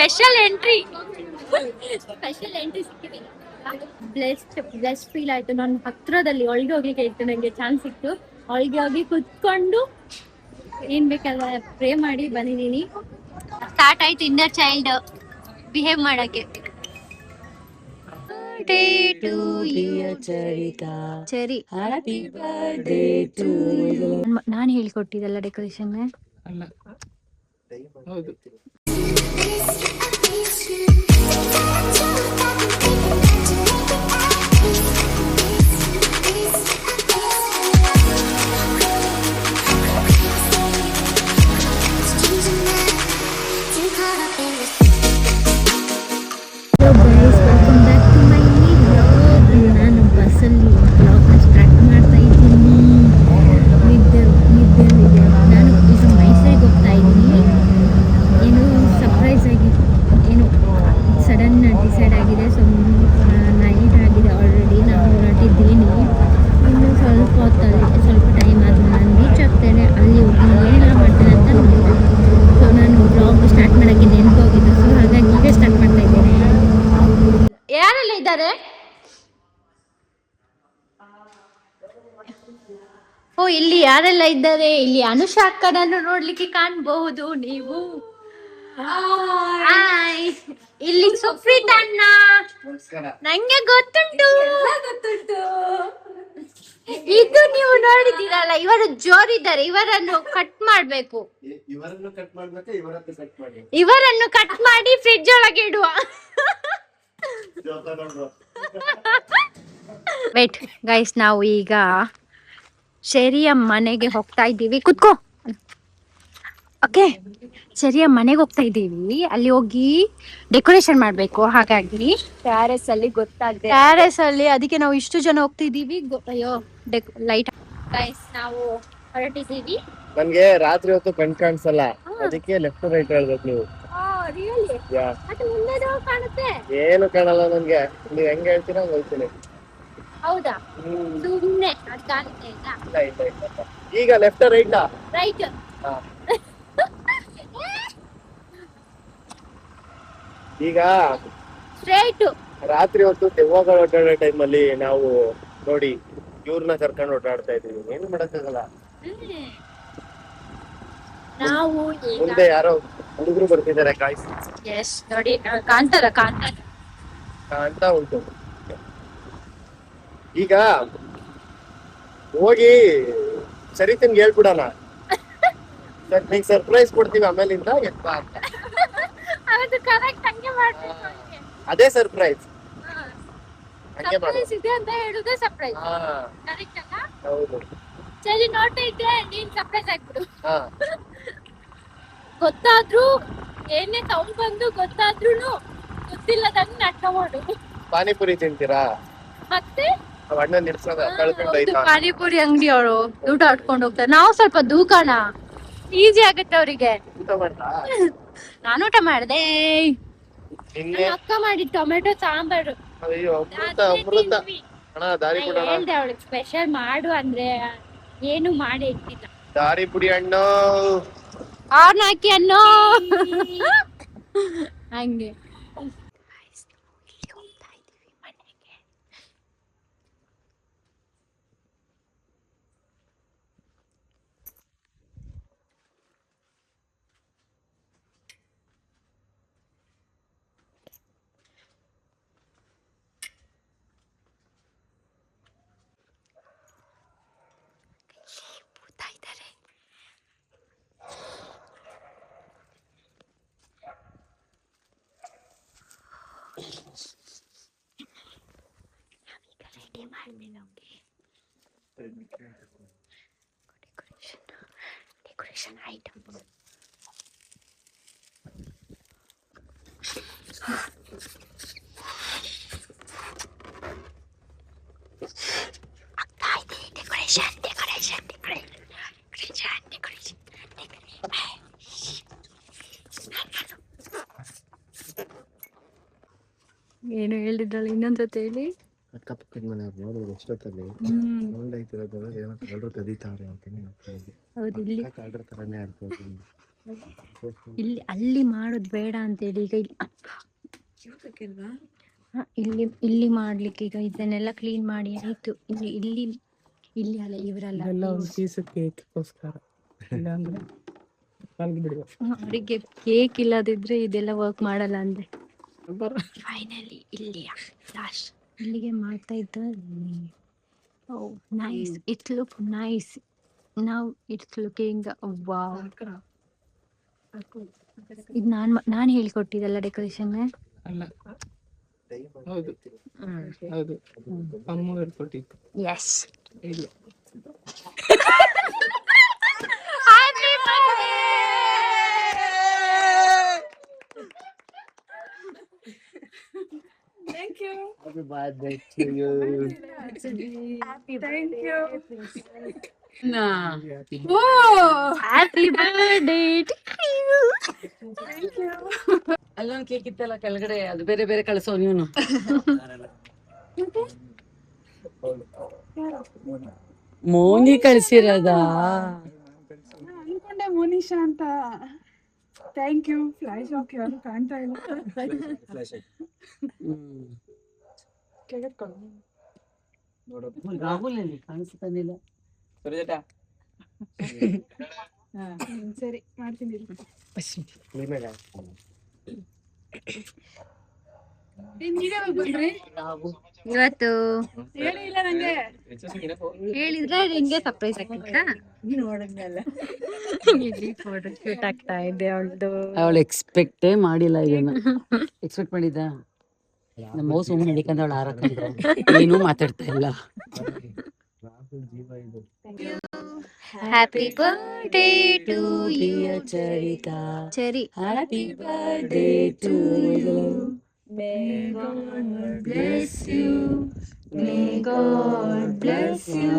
Special entry ಸಿಕ್ಕಿದೆ. Blest feel ಆಯ್ತು. ನಾನು ಹತ್ರದಲ್ಲಿ ಒಳಗೆ ಹೋಗ್ಲಿಕ್ಕೆ ಇತ್ತು, ನಂಗೆ ಚಾನ್ಸ್ ಸಿಕ್ತು. ಒಳಗೆ ಹೋಗಿ ಕುತ್ಕೊಂಡು ಏನ್ ಬೇಕಲ್ಲ ಪ್ರೇ ಮಾಡಿ ಬಂದಿದ್ದೀನಿ. ಸ್ಟಾರ್ಟ್ ಆಯ್ತು ಇನ್ನರ್ ಚೈಲ್ಡ್ ಬಿಹೇವ್ ಮಾಡಕ್ಕೆ. ಸರಿ, ನಾನು ಹೇಳ್ಕೊಟ್ಟಿದ್ದಲ್ಲ ಡೆಕೋರೇಷನ್. ಹೌದು. ನಾನು ಬಸ್ಸಲ್ಲಿ ಬ್ಲಾಗ್ನ ಸ್ಟಾರ್ಟ್ ಮಾಡ್ತಾ ಇದ್ದೀನಿ. ನಿದ್ದೆಲ್ಲಿದೆ. ನಾನು ಈಗ ಮೈಸೂರಿಗೆ ಹೋಗ್ತಾ ಇದ್ದೀನಿ. ಏನು ಸರ್ಪ್ರೈಸ್ ಆಗಿ ಏನು ಸಡನ್ ಡಿಸೈಡ್ ಆಗಿದೆ. ಸೊ ನೈಟ್ ಆಗಿದೆ ಆಲ್ರೆಡಿ. ನಾನು ಹೊರಟಿದ್ದೀನಿ. ಇನ್ನು ಸ್ವಲ್ಪ ಹೊತ್ತಲ್ಲಿ ಸ್ವಲ್ಪ ಟೈಮ್ ಆದಮೇಲೆ ನಾನು ರೀಚ್ ಆಗ್ತೇನೆ. ಅಲ್ಲಿ ಹೋಗಿ ಏನೆಲ್ಲ ಮಾಡ್ತೇನೆ ಅಂತ ನೋಡಿದೆ. ಸೊ ನಾನು ಬ್ಲಾಗ್ ಸ್ಟಾರ್ಟ್ ಮಾಡೋಕ್ಕೆ ನೆನಪೋಗಿದ್ದು. ಸೊ ಹಾಗಾಗಿ ಈಗ ಸ್ಟಾರ್ಟ್ ಮಾಡ್ತಾ ಇದ್ದೇನೆ. ಯಾರೆಲ್ಲ ಇದ್ದಾರೆ? ಓ, ಇಲ್ಲಿ ಯಾರೆಲ್ಲ ಇದ್ದಾರೆ? ಇಲ್ಲಿ ಅನುಷಾ ಅಕ್ಕನನ್ನು ನೋಡ್ಲಿಕ್ಕೆ ಕಾಣಬಹುದು ನೀವು. ಹಾಯ್. ಇಲ್ಲಿ ಸುಪ್ರೀತ್ ಅಣ್ಣ, ನಂಗೆ ಗೊತ್ತುಂಟು. ಇದು ನೀವು ನೋಡಿದ್ದೀರಲ್ಲ, ಇವರು ಜೋರಿದ್ದಾರೆ. ಇವರನ್ನು ಕಟ್ ಮಾಡ್ಬೇಕು. ಇವರನ್ನು ಕಟ್ ಮಾಡಿ ಫ್ರಿಡ್ಜ್ ಒಳಗೆ ಇಡುವ. ವೇಟ್ ಗೈಸ್, ನಾವು ಈಗ ಶೆರಿಯ ಮನೆಗೆ ಹೋಗ್ತಾ ಇದ್ದೀವಿ. ಕುತ್ಕೋ. ಓಕೆ, ಶೆರಿಯ ಮನೆಗೆ ಹೋಗ್ತಾ ಇದ್ದೀವಿ. ಅಲ್ಲಿ ಹೋಗಿ ಡೆಕೋರೇಷನ್ ಮಾಡ್ಬೇಕು. ಹಾಗಾಗಿ ಪ್ಯಾರಿಸ್ ಅಲ್ಲಿ ಗೊತ್ತಾಗ್ದೆ. ಪ್ಯಾರಿಸ್ ಅಲ್ಲಿ ಅದಕ್ಕೆ ನಾವು ಇಷ್ಟು ಜನ ಹೋಗ್ತಿದ್ದೀವಿ. ಅಯ್ಯೋ, ಲೈಟ್ ಗೈಸ್, ನಾವು ಹೊರಟಿದ್ದೀವಿ. ನನ್ಗೆ ರಾತ್ರಿ ಹೊತ್ತು ಕಣ್ ಕಾಣಿಸಲ್ಲ, ಅದಕ್ಕೆ ಲೆಫ್ಟ್ ರೈಟ್ ಹೇಳ್ಬೇಕು ನೀವು. ಕಾಣುತ್ತೆ, ಏನು ಕಾಣಲ್ಲ ನನ್ಗೆ. ನೀವ್ ಹೆಂಗ್ ಹೇಳ್ತೀರಾ ಹೋಗ್ತೀನಿ. ಹೌದಾ? ಸುಮ್ನೆ ಈಗ ಲೆಫ್ಟ್ ರೈಟ್ ರೈಟ್. ಈಗ ಸ್ಟ್ರೈಟ್. ರಾತ್ರಿ ಹೊತ್ತು ದೆವ್ವಗಳು ಓಡಾಡೋ ಟೈಮಲ್ಲಿ ನಾವು ನೋಡಿ ಇವ್ರನ್ನ ಕರ್ಕೊಂಡು ಓಡಾಡ್ತಾ ಇದೀವಿ. ಏನು ಮಾಡಕ್ಕಾಗಲ್ಲ. ನಾವು ಮುಂದೆ ಯಾರೋ ಹುಡುಗರು ಬರ್ತಿದ್ದಾರೆ. ಗಾಯ್ಸ್, ಎಸ್ ನೋಡಿ, ಕಾಣ್ತಾರ ಅಂತ ಉಂಟು. ಈಗ ಹೋಗಿ ಸರಿತನ್ಗೆ ಹೇಳ್ಬಿಡೋಣ, ನಿಂಗೆ ಸರ್ಪ್ರೈಸ್ ಕೊಡ್ತೀವಿ ಆಮೇಲಿಂದ ಎಪ್ಪ ಅಂತ. ಅದೇ ಸರ್ಪ್ರೈಸ್. ಇದೆ ಅಂತ ಹೇಳುದೇ ಸರ್ಪ್ರೈಸ್. ಕರೆಕ್ಟ್ ಅಲ್ಲ? ಹೌದು. ಸರಿ, ನೋಡ್ತಾ ಇದ್ದೆ, ನೀನ್ ಸರ್ಪ್ರೈಸ್ ಆಗ್ಬಿಡು. ಗೊತ್ತಾದ್ರೂ ಏನೇ ಸೌಂಡ್ ಬಂದು ಗೊತ್ತಾದ್ರೂ ಗೊತ್ತಿಲ್ಲದಂಗ್ ನಾಟಕ ಮಾಡು. ಪಾನಿಪುರಿ ತಿಂತೀರಾ? ಮತ್ತೆ ಅಣ್ಣ ನಿಲ್ಸೋದ ಕಳ್ಕೊಂಡೈತಾ? ಪಾನಿಪುರಿ ಅಂಗಡಿ ಅವರು ದುಡ್ಡು ಆಡ್ಕೊಂಡು ಹೋಗ್ತಾರೆ. ನಾವು ಸ್ವಲ್ಪ ದೂಕಣ, ಈಸಿ ಆಗುತ್ತೆ ಅವರಿಗೆ. ನಾನು ಊಟ ಮಾಡ್ದೆ. ಅಕ್ಕ ಮಾಡಿ ಟೊಮೆಟೊ ಸಾಂಬಾರು. ಅಯ್ಯೋ, ಅಮೃತ. ಅಣ್ಣ ದಾರಿ ಕೊಡೋಣ. ಹೇಳ್ದೆ ಅವಳಿಗೆ ಸ್ಪೆಷಲ್ ಮಾಡು ಅಂದ್ರೆ ಏನು ಮಾಡಿ ಇಟ್ಟಿಲ್ಲ. ದಾರಿ ಪುಡಿ ಹಣ್ಣು ಆರ್ನ ಹಾಕಿ ಅನ್ನೋ ಹಂಗೆ. Decoration items. ಏನು ಹೇಳಿದ್ರಲ್ಲ, ಇನ್ನೊಂದ್ಸತಿ ಹೇಳಿ. ಅಕ್ಕಪಕ್ಕದ ಮನೆಯವ್ರು ನೋಡಿದ್ರು ಎಷ್ಟೊತ್ತಲ್ಲಿ ನೋಡೈತಿರೋದು ಏನೋ ಎಲ್ಲರೂ ಕದೀತಾವ್ರೆ ಅಂತಾನೆ. ಹೌದು, ಇಲ್ಲಿ ಕಾಡ್ರ ತರನೇ ಆಡ್ಬೋದು. ಇಲ್ಲಿ ಅಲ್ಲಿ ಮಾಡೋದು ಬೇಡ ಅಂತೇಳಿ ಈಗ ಇಲ್ಲಿ ಇಲ್ಲಿ ಮಾಡ್ಲಿಕ್ಕೆ ಈಗ ಇದನ್ನೆಲ್ಲ ಕ್ಲೀನ್ ಮಾಡಿ ಆಯ್ತು. ಇಲ್ಲಿ ಇಲ್ಲಿ ಇಲ್ಲಿ ಅಲ್ಲ ಇವರೆಲ್ಲ ಅವರಿಗೆ ಕೇಕ್ ಇಲ್ಲದಿದ್ರೆ ಇದೆಲ್ಲ ವರ್ಕ್ ಮಾಡಲ್ಲ ಅಂದ್ರೆ ಫೈನಲಿ ಇಲ್ಲಿ ಲಾಸ್ಟ್ ಇಲ್ಲಿಗೆ ಮಾಡ್ತಾ ಇದ್ದಾರೆ. Oh nice, it's look nice now, it's looking wow. ಇದು ನಾನು ಹೇಳ್ಕೊಟ್ಟಿದ್ದಲ್ಲ ಡೆಕೋರೇಷನ್ ಅಲ್ಲ, ಹೌದು ಹೌದು, ಅಮ್ಮ ಹೇಳ್ಕೊಟ್ಟಿದ್ದು. ಎಸ್ ಇಲ್ಲ, Happy birthday to you. Thank you. Happy birthday ಅಲ್ಲೊಂದು ಕೇಕ್ ಇತ್ತಲ್ಲ ಕೆಳಗಡೆ, ಅದು ಬೇರೆ ಬೇರೆ ಕಳಿಸೋ ನೀನು. ಮೋನಿ ಕಳ್ಸಿರೋದಾ? ಅನ್ಕೊಂಡೆ ಮೋನಿಶಾ ಅಂತ. Thank you. ಫ್ಲಾಶ್ ಓಕೆ ಯಾರು ಕಾಣ್ತಾ ಇಲ್ಲ. ರಾಹುಲ್ ಅಲ್ಲಿ ಕಾಣಿಸ್ತಾನಿಲ್ಲ. ಸರಿ ಮಾಡ್ತೀನಿ. ಇವತ್ತು ಹೇಳಿ ಇಲ್ಲ ನಂಗೆ. ಹೇಳಿದ್ರೆ ನಿಂಗೆ ಸರ್ಪ್ರೈಸ್ ಆಗ್ತಿತ್ತಾ? ಫೋಟೋ ಶೂಟ್ ಆಗ್ತಾ ಇದೆ ಅವಳದು. ಅವಳು ಎಕ್ಸ್ಪೆಕ್ಟೇ ಮಾಡಿಲ್ಲ ಇದನ್ನ. ಎಕ್ಸ್ಪೆಕ್ಟ್ ಮಾಡಿದ್ದ ನಮ್ಮ ಮೌಸ್ ಸುಮ್ಮನೆ ನಡಿಕಂದ್ರೆ ಅವಳು ಆರಕ್ಕಂದ್ರು ಏನೂ ಮಾತಾಡ್ತಾ ಇಲ್ಲ. Happy birthday to you Charita, Chari. Happy birthday to you, may God bless you, may God bless you,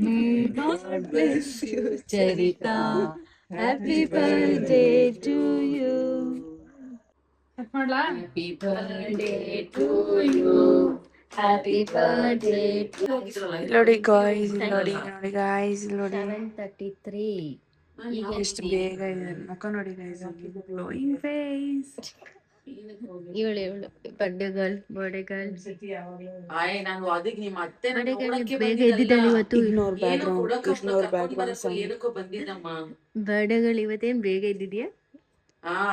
may God bless you Charita, happy birthday to you. Happy birthday to you, happy birthday to ನೋಡಿ guys, ನೋಡಿ ನೋಡಿ guys, ನೋಡಿ 7:33. ಎಷ್ಟು ಬೇಗ ಇದೆ ಮುಖ ನೋಡಿ guys. Glowing face. ಇವಳು ಬರ್ಡೇ ಗರ್ಲ್ ನಾನು ಅದಕ್ಕೆ ನಿಮ್ಮ ಅತ್ತೆ ಬೇಗ ಎದ್ದಿದ್ದಾಳೆ ಇವತ್ತು. Ignore background song. ಏನಕ್ಕೋ ಬಂದಿದ್ದಮ್ಮ. ಬರ್ಡೇ ಗರ್ಲ್ ಇವತ್ತೇನ್ ಬೇಗ ಎದ್ದಿದ್ಯಾ?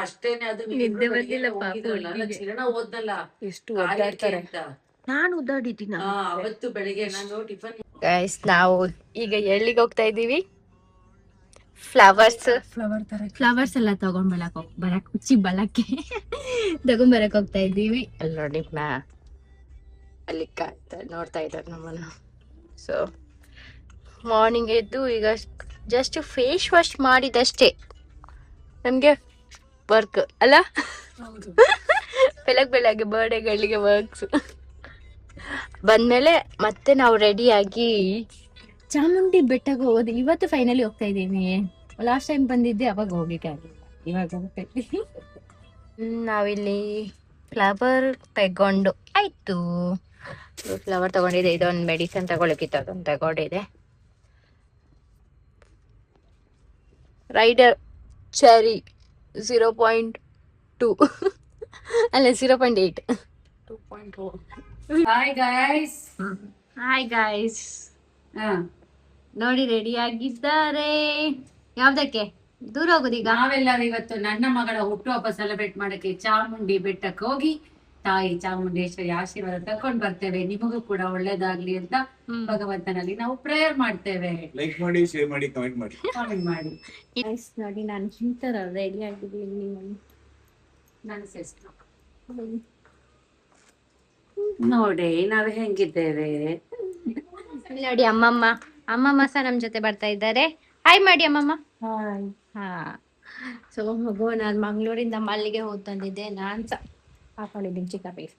ಅಷ್ಟೇನೆ. ಅದು ನಿದ್ದೆ ಬಂದಿಲ್ಲ ಪಾಪ ಹುಡ್ಗಿಗೆ. ಚಿರಣ ಓದ್ನಲ್ಲ ಎಷ್ಟು ಒದ್ದಾಡ್ತಾರೆ. ನಾನು ಉದ್ದಾಡಿದ್ದೀನ. ಅವತ್ತು ಬೆಳಿಗ್ಗೆ ನಾನು ಟಿಫನ್. ಗೈಸ್ ನಾವು ಈಗ ಎಲ್ಲಿಗೆ ಹೋಗ್ತಾ ಇದ್ದೀವಿ? ಫ್ಲವರ್ಸ್ ಎಲ್ಲ ಬರಕ್ ಹುಚ್ಚಿ ಬಲಕ್ಕೆ ತಗೊಂಬರಕ್ ಹೋಗ್ತಾ ಇದ್ದೀವಿ. ಅಲ್ಲಿ ನೋಡಿ ಅಲ್ಲಿ ನೋಡ್ತಾ ಇದ್ದಾರೆ ನಮ್ಮನ್ನ. ಸೊ ಮಾರ್ನಿಂಗ್ ಎದ್ದು ಈಗ ಜಸ್ಟ್ ಫೇಸ್ ವಾಶ್ ಮಾಡಿದಷ್ಟೇ ನಮ್ಗೆ ವರ್ಕ್ ಅಲ್ಲ. ಬೆಳಗ್ಗೆ ಬರ್ಡೇಗಳಿಗೆ ವರ್ಕ್ಸ್ ಬಂದ್ಮೇಲೆ ಮತ್ತೆ ನಾವು ರೆಡಿಯಾಗಿ ಚಾಮುಂಡಿ ಬೆಟ್ಟಕ್ಕೆ ಹೋಗೋದು. ಇವತ್ತು ಫೈನಲಿ ಹೋಗ್ತಾ ಇದ್ದೀನಿ. ಲಾಸ್ಟ್ ಟೈಮ್ ಬಂದಿದ್ದೆ ಅವಾಗ ಹೋಗ್ಲಿಕ್ಕೆ ಆಗಿಲ್ಲ, ಇವಾಗ ಹೋಗ್ತಾ ಇದ್ದೀವಿ. ನಾವಿಲ್ಲಿ ಫ್ಲವರ್ ತಗೊಂಡು ಆಯ್ತು. ಫ್ಲವರ್ ತಗೊಂಡಿದೆ. ಇದೊಂದು ಮೆಡಿಸನ್ ತಗೊಳಕಿತ್ತು, ಅದೊಂದು ತಗೊಂಡಿದೆ. ರೈಡರ್ ಚೆರಿ 0.2 ಅಲ್ಲ 0.8. Hi guys. Hi guys. ನೋಡಿ ರೆಡಿ ಆಗಿದ್ದಾರೆ. ಯಾವ್ದಕ್ಕೆ ದೂರ ಹೋಗೋದೀಗ? ನಾವೆಲ್ಲರೂ ಇವತ್ತು ನನ್ನ ಮಗಳ ಹುಟ್ಟುಹಬ್ಬ ಸೆಲೆಬ್ರೇಟ್ ಮಾಡಕ್ಕೆ ಚಾಮುಂಡಿ ಬೆಟ್ಟಕ್ಕೆ ಹೋಗಿ ತಾಯಿ ಚಾಮುಂಡೇಶ್ವರಿ ಆಶೀರ್ವಾದ ತಕೊಂಡ್ ಬರ್ತೇವೆ. ನಿಮಗೂ ಕೂಡ ಒಳ್ಳೇದಾಗ್ಲಿ ಅಂತ ಭಗವಂತನಲ್ಲಿ ನಾವು ಪ್ರೇಯರ್ ಮಾಡ್ತೇವೆ. ಲೈಕ್ ಮಾಡಿ, ಶೇರ್ ಮಾಡಿ, ಕಮೆಂಟ್ ಮಾಡಿ. ಕಾಮೆಂಟ್ ಮಾಡಿ. ನೋಡಿ ನಾನು ಹಿಂತರ ರೆಡಿ ಆಗಿದ್ದೀನಿ. ನನ್ನ ಸಿಸ್ಟರ್ ನೋಡಿ ನಾವು ಹೆಂಗಿದ್ದೇವೆ. ನೋಡಿ ಅಮ್ಮಮ್ಮ ಸಹ ನಮ್ ಜೊತೆ ಬರ್ತಾ ಇದ್ದಾರೆ. ಹಾಯ್ ಮಾಡಿ ಅಮ್ಮಮ್ಮ. ಹಾ. ಸೊ ಮಗು ನಾನು ಮಂಗ್ಳೂರಿಂದ ಮಲ್ಲಿಗೆ ಹೋಗಿ ತಂದಿದ್ದೆ. ನಾನ್ ಸಹ ಹಾಕೊಂಡಿದ್ದೀನಿ ಚಿಕ್ಕ ಪೀಸ್.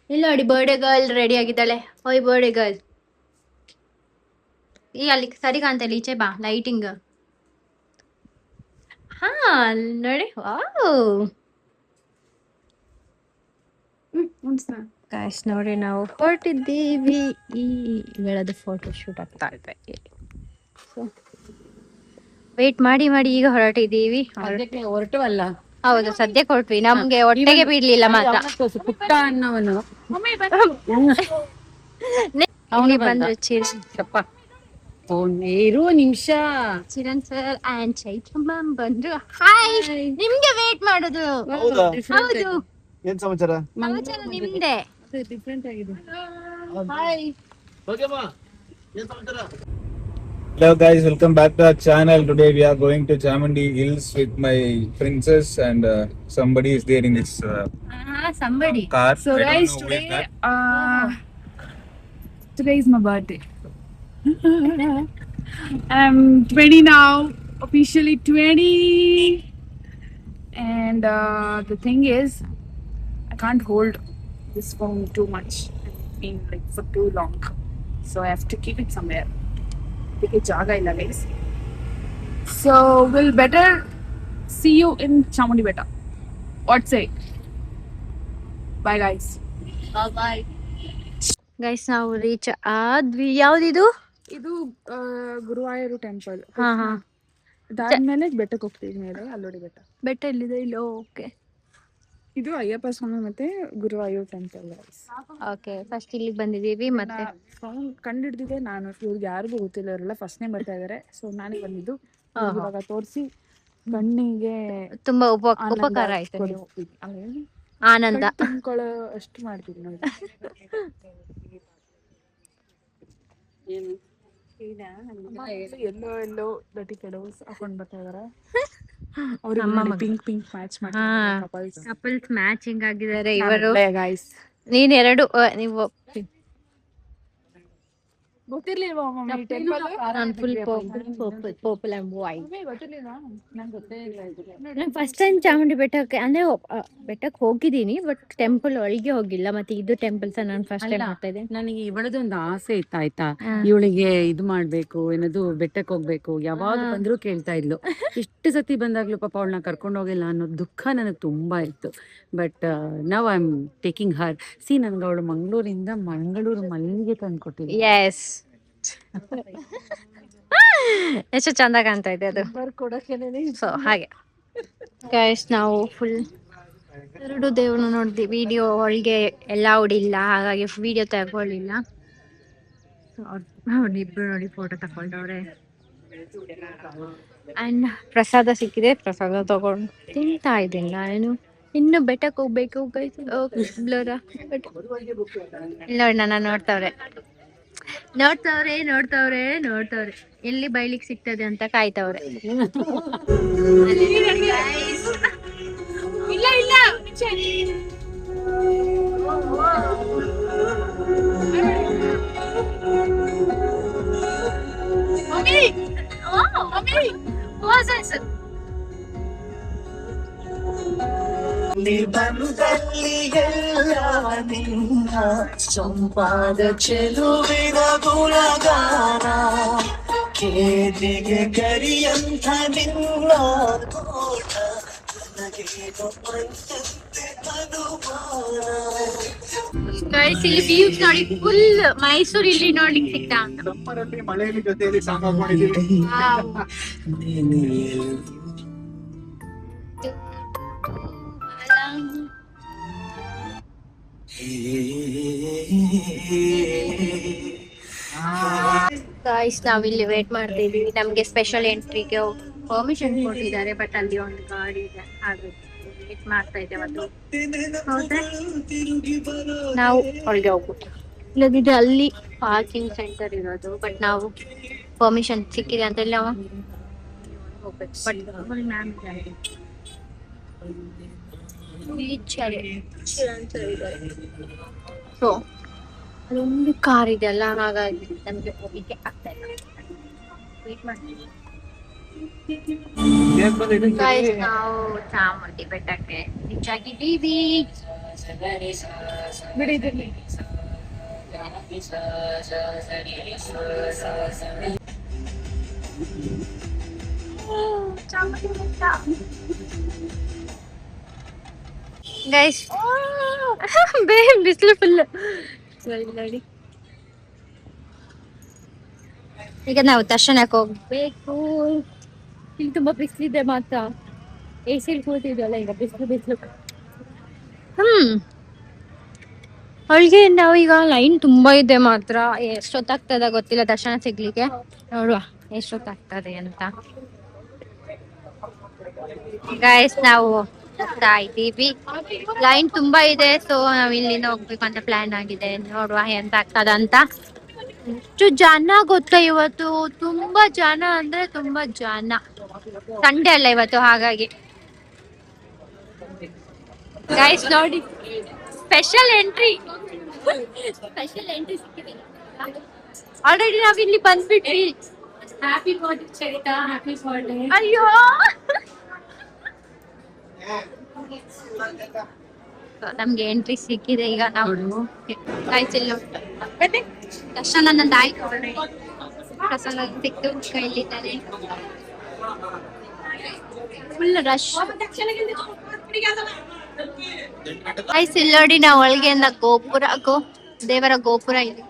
ಇಲ್ಲ ನೋಡಿ ಬರ್ಡೇ ಗರ್ಲ್ ರೆಡಿ ಆಗಿದ್ದಾಳೆ. ಓಯ್ ಬರ್ಡೇ ಗರ್ಲ್, ಈ ಅಲ್ಲಿ ಸರಿ ಕಾಣ್ತಾ ಇಲ್ಲ, ಈಚೆ ಬಾ ಲೈಟಿಂಗ್. ಹಾ ನೋಡಿ. ವಾವ್ ಗಾಯ್ಸ್ ನೋಡಿ ನಾವು ಹೊರಟಿದ್ದೀವಿ. ಈ ವೇಳದ ಫೋಟೋ ಶೂಟ್ ಆಗ್ತಾ ಇದೆ. ವೇಟ್ ಮಾಡಿ ಮಾಡಿ ಈಗ ಹೊರಟಿದೀವಿ. ಅದಕ್ಕೆ ಹೊರಟವಲ್ಲ. ಹೌದು, ಸದ್ಯಕ್ಕೆ ಹೊರಟ್ವಿ. ನಮ್ಗೆ ಹೊಟ್ಟೆಗೆ ಬಿಡ್ಲಿಲ್ಲ ಮಾತ್ರ. ಪುಟ್ಟ ಅನ್ನವನು ಇಲ್ಲಿ ಬಂದ್ರು ಚಪ್ಪ ಇರು ನಿಮಿಷ. Chiran sir and Chaitra ma'am ಬಂದ್ರು. ಹಾಯ್, ನಿಮ್ಗೆ ವೇಟ್ ಮಾಡುದು. ಹೌದಾ? ಹೌದು, ಏನ್ ಸಮಾಚಾರ? ಸಮಾಚಾರ ನಿಮ್ದೆ. ಡಿಫ್ರೆಂಟ್ ಆಗಿದೆ. Hello guys, welcome back to our channel. Today we are going to Chamundi Hills with my princess and somebody is there in this somebody. car. So I don't guys, know who is today that. today is my birthday. I'm 20 now, officially 20. And the thing is, I can't hold this phone too much. It's been like for too long, so I have to keep it somewhere. Take a jaga illa guys. So we'll better see you in Chamundi Betta. What say? Bye guys. Bye. Guys, ನಾವು reach ಆದ್ವಿ. ಯಾವ್ದಿದು? ಇದು Guruvayur temple. ಹಾ ಹಾ, ಅದಾದ್ಮೇಲೆ ಬೆಟ್ಟಕ್ಕೆ ಹೋಗ್ತೀವಿ ಮೇಲೆ, ಅಲ್ಲೋಡಿ ಬೆಟ್ಟ. ಬೆಟ್ಟ ಎಲ್ಲಿದೆ? ಇಲ್ಲ. ಓಕೆ ಇದು ಅಯ್ಯಪ್ಪ ಸ್ವಾಮಿ ಮತ್ತೆ ಗುರುವಾಯೂರ್ ಟೆಂಪಲ್. ಓಕೆ, ಫಸ್ಟ್ ಇಲ್ಲಿಗೆ ಬಂದಿದೀವಿ. ಮತ್ತೆ ಫೋನ್ ಕಂಡಿಡ್ದಿದೆ ನಾನು. ಇವ್ರಿಗೆ ಯಾರಿಗೂ ಗೊತ್ತಿಲ್ಲ, ಇವರೆಲ್ಲ ಫಸ್ಟ್ನೇ ಬರ್ತಾ ಇದಾರೆ. ಸೊ ನಾನೇ ಬಂದಿದ್ದು ಇವಾಗ ತೋರಿಸಿ ಕಣ್ಣಿಗೆ ತುಂಬಾ ಆನಂದ ಉಪಕಾರ ಆಯ್ತು. ಕೊಡು. ನೀವು ಅಲ್ಲೇನು ಆನಂದ ತುಂಬ್ಕೊಳ್ಳೋ ಅಷ್ಟು ಮಾಡ್ತೀವಿ ನೋಡಿ. ಎಲ್ಲೋ ಎಲ್ಲೋ ದಟಿ ಕೆಡೋಸ್ ಹಾಕೊಂಡ್ ಬರ್ತಾ ಇದಾರೆ. ಅವ್ರಿಗೆ ಪಿಂಕ್ ಮ್ಯಾಚ್ ಮಾಡ್ತಾರೆ. ಕಪಲ್ಸ್ ಮ್ಯಾಚಿಂಗ್ ಆಗಿದ್ದಾರೆ ಇವರು. ಗೈಸ್, ನೀನ್ ಎರಡು ನೀವು ಗೊತ್ತಿರ್ಲಿಲ್ವಾ ಟೆಂಪಲ್? ನಾನು ಫುಲ್ ಪರ್ಪಲ್ ಅಂಡ್ ವೈಟ್. ಗೊತ್ತಿರ್ಲಿಲ್ವಾ? ನಂಗೆ ಗೊತ್ತೇ ಇಲ್ಲ ಇದು. ನಾನು ಫಸ್ಟ್ ಟೈಮ್ ಚಾಮುಂಡಿ ಬೆಟ್ಟಕ್ಕೆ ಅಂದ್ರೆ ಬೆಟ್ಟಕ್ಕೆ ಹೋಗಿದ್ದೀನಿ, ಬಟ್ ಟೆಂಪಲ್ ಒಳಗೆ ಹೋಗಿಲ್ಲ. ಮತ್ತೆ ಇದು ಟೆಂಪಲ್ಸ್ ನಾನು ಫಸ್ಟ್ ಟೈಮ್ ಹೋಗ್ತಾ ಇದ್ದೆ. ನನಗೆ ಇವಳದೊಂದು ಆಸೆ ಇತ್ತು ಆಯ್ತಾ, ಇವಳಿಗೆ ಇದು ಮಾಡ್ಬೇಕು, ಏನದು ಬೆಟ್ಟಕ್ಕೆ ಹೋಗ್ಬೇಕು. ಯಾವಾಗ ಬಂದ್ರು ಕೇಳ್ತಾ ಇದ್ಲು. ಎಷ್ಟು ಸತಿ ಬಂದಾಗ್ಲೂ ಪಾಪ ಅವಳನ್ನ ಕರ್ಕೊಂಡು ಹೋಗಿಲ್ಲ ಅನ್ನೋ ದುಃಖ ನನಗೆ ತುಂಬಾ ಇತ್ತು. ಬಟ್ ನಾವ್ ಐ ಆಮ್ ಟೇಕಿಂಗ್ ಹರ್. ನನ್ಗೆ ಅವಳು ಮಂಗಳೂರಿಂದ ಮಲ್ಲಿಗೆ ತಂದು ಕೊಟ್ಟಿದ್ದೆ. ಎಸ್, ಎಷ್ಟು ಚಂದ ಕಾಣ್ತಾ ಇದೆ ಅದು. ಸೊ ಹಾಗೆ ಗೈಸ್, ನಾವು ಫುಲ್ ಎರಡು ದೇವ್ರನ್ನ ನೋಡಿದ್ವಿ. ವಿಡಿಯೋ ಒಳಗೆ ಎಲ್ಲ ಹೊಡಿಲ್ಲ, ಹಾಗಾಗಿ ವಿಡಿಯೋ ತಗೊಳ್ಳಿಲ್ಲ. ಇಬ್ರು ನೋಡಿ ಫೋಟೋ ತಗೊಳ್ತವ್ರೆ. ಅಂಡ್ ಪ್ರಸಾದ ಸಿಕ್ಕಿದೆ, ಪ್ರಸಾದ ತಗೊಂಡು ತಿಂತಾ ಇದ್ದೀನಿ ನಾನು. ಇನ್ನು ಬೆಟ್ಟಕ್ಕೆ ಹೋಗ್ಬೇಕು ಗೈಸ್. ಬ್ಲರ ಇಲ್ಲ, ನನ್ನ ನೋಡ್ತವ್ರೆ. ಎಲ್ಲಿ ಬೈಲಿಕ್ ಸಿಗ್ತದೆ ಅಂತ ಕಾಯ್ತವ್ರೆ. ನಿಬಂಧದಲ್ಲಿ ಎಲ್ಲ ನಿನ್ನ ಸಂಪಾದ ಚೆಲುವಿನ ಗುಣಗಾನ, ಕೇದಿಗೆ ಗರಿಯಂಥ ನಿನ್ನ ತೋಟ, ನನಗೇನೋ ಬಂದಂತೆ ಅನುಮಾನ. ಇಲ್ಲಿ ವ್ಯೂಸ್ ನೋಡಿ, ಫುಲ್ ಮೈಸೂರು ಇಲ್ಲಿ ನೋಡ್ಲಿಕ್ಕೆ ಸಿಗ್ತಾ ಉಂಟು. ನಮ್ಮರಲ್ಲಿ ಮಳೆಯಲ್ಲಿ ಜೊತೆಯಲ್ಲಿ ಸಾಂಗ್ ಹಾಕೊಂಡಿದ್ದೀವಿ. ಗೈಸ್, ನಾವಿಲ್ಲಿ ವೇಟ್ ಮಾಡ್ತಿದೀವಿ. ನಮ್ಗೆ ಸ್ಪೆಷಲ್ ಎಂಟ್ರಿಗೆ ಪರ್ಮಿಷನ್ ಕೊಟ್ಟಿದ್ದಾರೆ, ಬಟ್ ಅಲ್ಲಿ ಒಂದು ಗಾಡಿ ಇದೆ, ಹಾಗೆ ವೇಟ್ ಮಾಡ್ತಾ ಇದ್ದೇವೆ. ಅದು ಹೌದಾ, ನಾವು ಒಳಗೆ ಹೋಗ್ಬಿಟ್ಟು ಇಲ್ಲದಿದ್ರೆ ಅಲ್ಲಿ ಪಾರ್ಕಿಂಗ್ ಸೆಂಟರ್ ಇರೋದು, ಬಟ್ ನಾವು ಪರ್ಮಿಷನ್ ಸಿಕ್ಕಿದೆ ಅಂತ ಹೇಳಿ ನಾವು ಹೋಗ್ಬೇಕು. ಬಟ್ ಮ್ಯಾಮ್ ಸೊ ಅದೊಂದು ಕಾರ್ ಇದೆ ಅಲ್ಲ, ಹಾಗಾಗಿ ನಮ್ಗೆ ಹೋಗ್ಲಿಕ್ಕೆ ಆಗ್ತಾ ಇಲ್ಲ. ವೇಟ್ ಮಾಡ್ತೀವಿ. Guys, ನಾವು ಚಾಮುಂಡಿ ಬೆಟ್ಟಕ್ಕೆ ರೀಚ್ ಆಗಿದ್ದೀವಿ. ಗೈಸ್, ಬಿಸಿಲು ಫುಲ್. ಈಗ ನಾವು ದರ್ಶನಕ್ಕೆ ಹೋಗ್ಬೇಕು. ಇಲ್ಲಿ ತುಂಬಾ ಬಿಸಿಲಿದೆ ಮಾತ್ರ. AC ಕೂತಿದ್ವಲ್ಲ ಈಗ ಬಿಸಿಲು. ಅವಳಿಗೆ ನಾವು ಈಗ ಲೈನ್ ತುಂಬಾ ಇದೆ ಮಾತ್ರ. ಎಷ್ಟೊತ್ತಾಗ್ತದ ಗೊತ್ತಿಲ್ಲ ದರ್ಶನ ಸಿಗ್ಲಿಕ್ಕೆ. ನೋಡುವ ಎಷ್ಟೊತ್ತಾಗ್ತದೆ ಅಂತ. ಗೈಸ್ ನಾವು ಹೋಗ್ತಾ ಇದ್ದೀವಿ. ಲೈನ್ ತುಂಬಾ ಇದೆ, ಸೊ ನಾವ್ ಇಲ್ಲಿಂದ ಹೋಗ್ಬೇಕು ಅಂತ ಪ್ಲಾನ್ ಆಗಿದೆ. ನೋಡುವ ಎಂತ ಆಗ್ತದ ಅಂತ. ಎಷ್ಟು ಜನ ಗೊತ್ತಾ ಇವತ್ತು, ತುಂಬಾ ಜನ ಅಂದ್ರೆ ತುಂಬಾ ಜನ. ಸಂಡೆ ಅಲ್ಲ ಇವತ್ತು, ಹಾಗಾಗಿ ಗೈಸ್ ನೋಡಿ ಸ್ಪೆಷಲ್ ಎಂಟ್ರಿ ಸಿಕ್ಕಿದೆ. ಆಲ್ರೆಡಿ ನಾವ್ ಇಲ್ಲಿ ಬಂದ್ಬಿಟ್ವಿ. Happy birthday Charita, happy birthday. ಅಯ್ಯೋ ನಮ್ಗೆ ಎಂಟ್ರಿ ಸಿಕ್ಕಿದೆ ಈಗ. ನಾವು ಕಾಯ್ತಿಲ್ಲ ದರ್ಶನ ನಂದು ಆಯ್ತು. ಪ್ರಸನ್ನ ಸಿಕ್ತು, ಕೈಲಿದ್ದಾರೆ ಫುಲ್ ರಶ್. ಗೈಸ್ ಇಲ್ಲಿ ನೋಡಿ, ನಾವು ಒಳಗೆಯಿಂದ ದೇವರ ಗೋಪುರ ಇದೆ.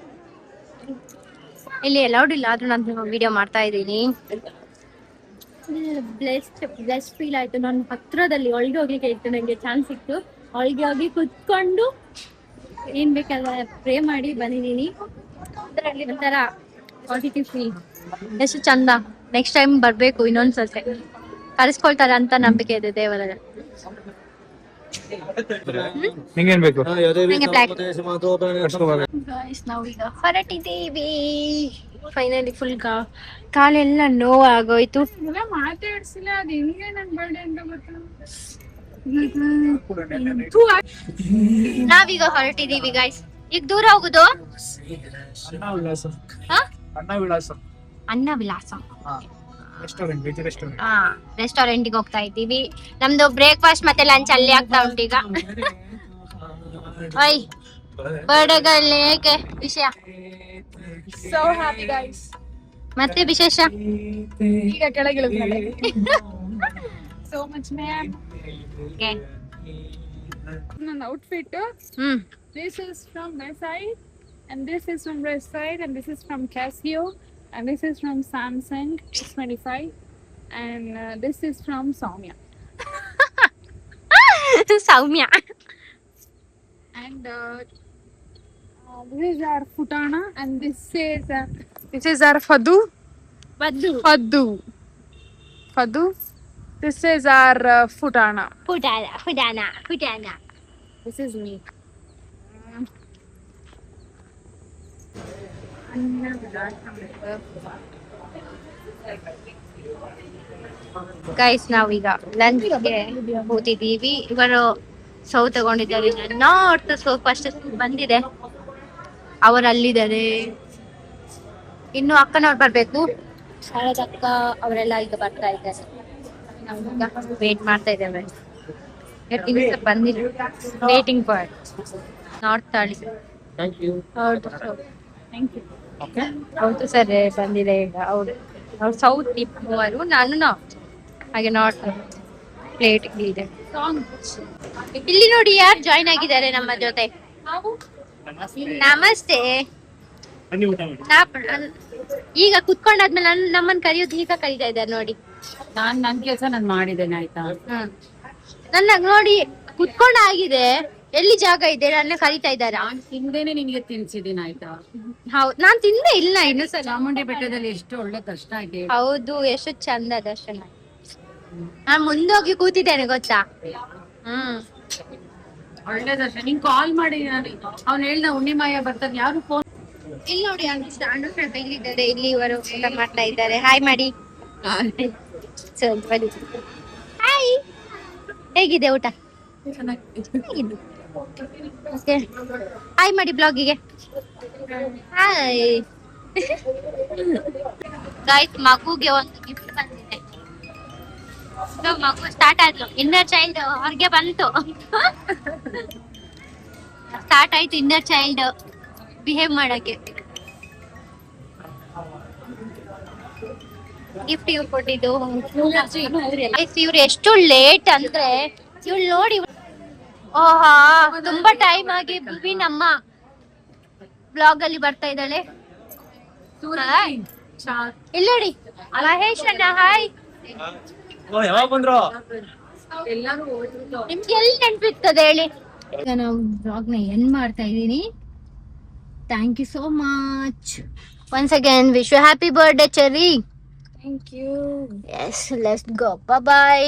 ಇಲ್ಲಿ ಅಲೌಡ್ ಇಲ್ಲ, ಆದ್ರೂ ನಾನು ವಿಡಿಯೋ ಮಾಡ್ತಾ ಇದ್ದೀನಿ. ಬ್ಲೆಸ್ ಫೀಲ್ ಆಯ್ತು. ನಾನು ಹತ್ರದಲ್ಲಿ ಒಳಗೆ ಹೋಗ್ಲಿಕ್ಕೆ ಇತ್ತು, ನಂಗೆ ಚಾನ್ಸ್ ಸಿಕ್ತು. ಒಳಗೆ ಹೋಗಿ ಕುತ್ಕೊಂಡು ಏನ್ ಬೇಕಲ್ಲ ಪ್ರೇ ಮಾಡಿ ಬಂದಿದ್ದೀನಿ. ಅದರಲ್ಲಿ ಒಂಥರ ಪಾಸಿಟಿವ್ ಫೀಲ್. ಎಷ್ಟು ಚಂದ. ನೆಕ್ಸ್ಟ್ ಟೈಮ್ ಬರ್ಬೇಕು ಇನ್ನೊಂದ್ಸತಿ. ಕರೆಸ್ಕೊಳ್ತಾರೆ ಅಂತ ನಂಬಿಕೆ ಇದೆ ದೇವರಲ್ಲಿ. ನಿಂಗೇನ್ ಬೇಕು? ನಂಗೆ ಬ್ಲ್ಯಾಕ್. ನಾವೀಗ ಹೊರಟಿದ್ದೀವಿ. ಫೈನಲಿ ಫುಲ್ ಕಾಲೆಲ್ಲ ನೋವಾಗೋಯ್ತು. ಮಾತಾಡ್ಸಿಲ್ಲ, ಅದು ಹೆಂಗೆ ನನ್ ಬರ್ಡೇ ಅಂತ ಗೊತ್ತಾ? ನಾವೀಗ ಹೊರಟಿದ್ದೀವಿ ಗೈಸ್. ಈಗ ದೂರ ಹೋಗುದು ಅನ್ನ ವಿಲಾಸ ರೆಸ್ಟೋರೆಂಟ್ಗೆ ಹೋಗ್ತಾ ಇದ್ದೀವಿ. ನಮ್ದು ಬ್ರೇಕ್ಫಾಸ್ಟ್ ಮತ್ತೆ ಲಂಚ್ ಅಲ್ಲಿ ಆಗ್ತಾ ಉಂಟು ಈಗ. ಓಯ್ ಬರ್ಡೇಗಳಲ್ಲಿ ಏಕೆ ವಿಷಯ? So happy guys. ಮತ್ತೆ ವಿಶೇಷ ಈಗ ಕೆಳಗೆ so much man. ನನ್ನ outfit. This is from my side, and this is from my side, and this is from Casio, and this is from Samsung S25, and this is from Soumya. Soumya. And this is our Futana, and this is our Fadu. This is our Futana. Futana. This is me. Guys ನಾವೀಗ ಲಂಚ್ಗೆ ಕೂತಿದ್ದೀವಿ. ಇವರು ಸೌ ತಗೊಂಡಿದ್ದಾರೆ, north. So first ಬಂದಿದೆ, ಅವರು ಅಲ್ಲಿದ್ದಾರೆ. ಇನ್ನು ಅಕ್ಕನವ್ರು ಬರ್ಬೇಕು, ಶಾರದಾ ಅಕ್ಕ ಅವರೆಲ್ಲ ಈಗ ಬರ್ತಾ ಇದ್ದಾರೆ. ನಾವೀಗ ವೇಟ್ ಮಾಡ್ತಾ ಇದ್ದೇವೆ. ಬಂದಿಲ್ಲ, ವೇಟಿಂಗ್ ಫಾರ್ ನಾರ್ತ್ ತಾಳಿ. ಹೌದು ಹೌದು ಸರ್, ಬಂದಿದೆ ಈಗ. ಅವ್ರು ಸೌತ್ ಮೂವರು, ನಾನು ನಾರ್ತ್. ಹಾಗೆ ನಾರ್ತ್ ಪ್ಲೇಟ್ ಇದೆ. ಇಲ್ಲಿ ನೋಡಿ ಯಾರು ಜಾಯ್ನ್ ಆಗಿದ್ದಾರೆ ನಮ್ಮ ಜೊತೆ. ನಮಸ್ತೆ. ಈಗ ಕುತ್ಕೊಂಡಾದ್ಮೇಲೆ ನಮ್ಮನ್ನ ಕರೆಯೋದು ಈಗ ಕರೀತಾ ಇದ್ದಾರೆ ನೋಡಿ. ನನ್ ಕೆಲಸ ನಾನು ಮಾಡಿದ್ದೇನೆ ಆಯ್ತಾ. ನನ್ನ ನೋಡಿ ಕುತ್ಕೊಂಡ ಆಗಿದೆ, ಎಲ್ಲಿ ಜಾಗ ಇದೆ, ನನ್ನ ಕರೀತಾ ಇದ್ದಾರಾ? ಹಿಂದೆನೆ ನಿನ್ಗೆ ತಿನ್ಸಿದ್ದೀನಿ ಆಯ್ತಾ. ಹೌದು, ನಾನ್ ತಿಂದೆ ಇಲ್ಲ ಇನ್ನು ಸಲ. ಚಾಮುಂಡಿ ಬೆಟ್ಟದಲ್ಲಿ ಎಷ್ಟು ಒಳ್ಳೆ ದರ್ಶನ ಆಯ್ತು. ಹೌದು, ಎಷ್ಟು ಚಂದ ದರ್ಶನ. ನಾನ್ ಮುಂದೋಗಿ ಕೂತಿದ್ದೇನೆ ಗೊತ್ತಾ. ಒಳ್ಳೆ ದರ್ಶನ. ನಿಂಗ್ ಕಾಲ್ ಮಾಡಿ ಅವ್ನು ಹೇಳ್ದ ಉಣ್ಣಿಮಾಯ ಬರ್ತಾನೆ, ಯಾರು ಫೋನ್. ಇಲ್ಲಿ ನೋಡಿ ಸ್ಟ್ಯಾಂಡ್ ಇಲ್ಲಿದ್ದಾರೆ. ಇಲ್ಲಿ ಇವರು ಊಟ ಮಾಡ್ತಾ ಇದ್ದಾರೆ. ಹಾಯ್ ಮಾಡಿ. ಹಾಯ್, ಹೇಗಿದೆ ಊಟ? ಹಾಯ್ ಮಾಡಿ ಬ್ಲಾಗಿಗೆ. ಹಾಯ್ ಗೈಸ್, ಮಗುಗೆ ಒಂದು ಗಿಫ್ಟ್ ಬಂದಿದೆ. ಮಗು ಸ್ಟಾರ್ಟ್ ಆಯ್ತು, ಇನ್ನರ್ ಚೈಲ್ಡ್ ಹೊರಗೆ ಬಂತು. ಸ್ಟಾರ್ಟ್ ಆಯ್ತು ಇನ್ನರ್ ಚೈಲ್ಡ್ ಬಿಹೇವ್ ಮಾಡಕ್ಕೆ. ಗಿಫ್ಟ್ ಇವ್ರು ಕೊಟ್ಟಿದ್ದು. ಇವ್ರು ಎಷ್ಟು ಲೇಟ್ ಅಂದ್ರೆ, ಇವ್ಳು ನೋಡಿ, ಓಹಾ ತುಂಬಾ ಟೈಮ್ ಆಗಿ ಭುವಿ ನಮ್ಮ ಬ್ಲಾಗ್ ಅಲ್ಲಿ ಬರ್ತಾ ಇದ್ದಾಳೆ. ಇಲ್ಲಿ ನೋಡಿ ಮಹೇಶ್ ಅಣ್ಣ, ಹಾಯ್. ಯಾವಾಗ ಬಂದ್ರು? ನಿಮ್ಗೆ ಎಲ್ಲಿ ನೆನ್ಪಿರ್ತದೆ ಹೇಳಿ. ಈಗ ನಾವು ಬ್ಲಾಗ್ನ ಎಂಡ್ ಮಾಡ್ತಾ ಇದ್ದೀನಿ. Thank you so much once again. Wish you happy birthday Cherry. Thank you. Yes, let's go. Bye bye.